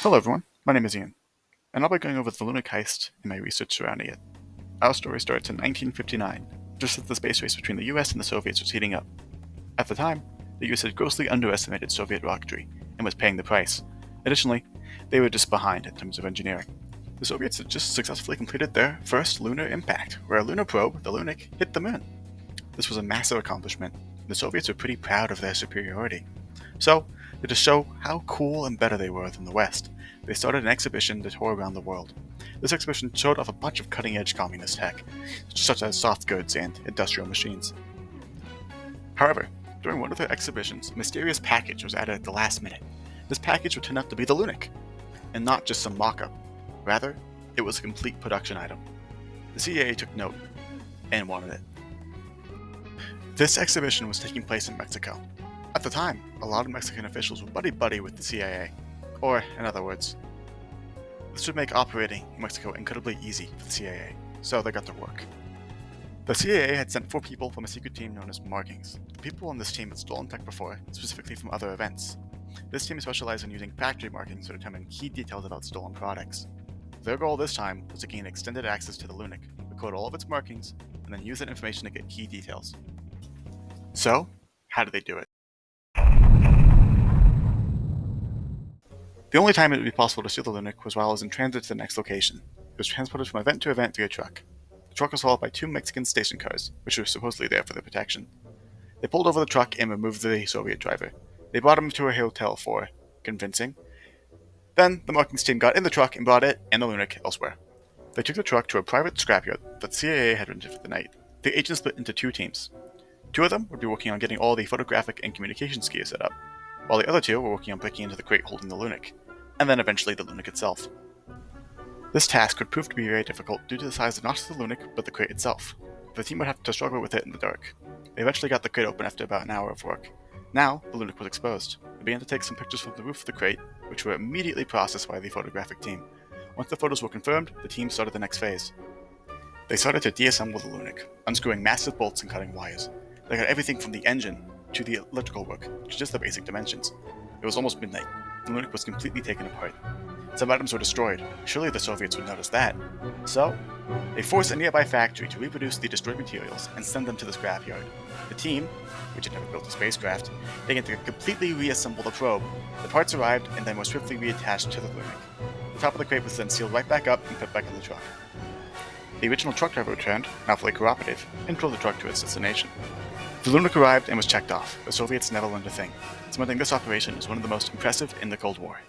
Hello everyone, my name is Ian, and I'll be going over the Lunik heist and my research surrounding it. Our story starts in 1959, just as the space race between the US and the Soviets was heating up. At the time, the US had grossly underestimated Soviet rocketry and was paying the price. Additionally, they were just behind in terms of engineering. The Soviets had just successfully completed their first lunar impact, where a lunar probe, the Lunik, hit the moon. This was a massive accomplishment, and the Soviets were pretty proud of their superiority. So, to show how cool and better they were than the West, they started an exhibition that toured around the world. This exhibition showed off a bunch of cutting-edge communist tech, such as soft goods and industrial machines. However, during one of their exhibitions, a mysterious package was added at the last minute. This package would turn out to be the Lunik, and not just some mock-up. Rather, it was a complete production item. The CIA took note, and wanted it. This exhibition was taking place in Mexico. At the time, a lot of Mexican officials were buddy-buddy with the CIA. Or, in other words, this would make operating in Mexico incredibly easy for the CIA, so they got to work. The CIA had sent 4 people from a secret team known as Markings. The people on this team had stolen tech before, specifically from other events. This team specialized in using factory markings to determine key details about stolen products. Their goal this time was to gain extended access to the Lunik, record all of its markings, and then use that information to get key details. So, how did they do it? The only time it would be possible to steal the Lunik was while it was in transit to the next location. It was transported from event to event via truck. The truck was followed by 2 Mexican station cars, which were supposedly there for their protection. They pulled over the truck and removed the Soviet driver. They brought him to a hotel for convincing. Then, the Markings team got in the truck and brought it and the Lunik elsewhere. They took the truck to a private scrapyard that the CIA had rented for the night. The agents split into 2 teams. 2 of them would be working on getting all the photographic and communications gear set up, while the other 2 were working on breaking into the crate holding the Lunik, and then eventually the Lunik itself. This task would prove to be very difficult due to the size of not just the Lunik, but the crate itself. The team would have to struggle with it in the dark. They eventually got the crate open after about an hour of work. Now, the Lunik was exposed. They began to take some pictures from the roof of the crate, which were immediately processed by the photographic team. Once the photos were confirmed, the team started the next phase. They started to deassemble the Lunik, unscrewing massive bolts and cutting wires. They got everything from the engine to the electrical work, to just the basic dimensions. It was almost midnight. The Lunik was completely taken apart. Some items were destroyed. Surely the Soviets would notice that. So, they forced a nearby factory to reproduce the destroyed materials and send them to the scrapyard. The team, which had never built a spacecraft, began to completely reassemble the probe. The parts arrived and then were swiftly reattached to the Lunik. The top of the crate was then sealed right back up and put back in the truck. The original truck driver returned, now fully cooperative, and drove the truck to its destination. The Lunik arrived and was checked off. The Soviets never learned a thing, cementing this operation as one of the most impressive in the Cold War.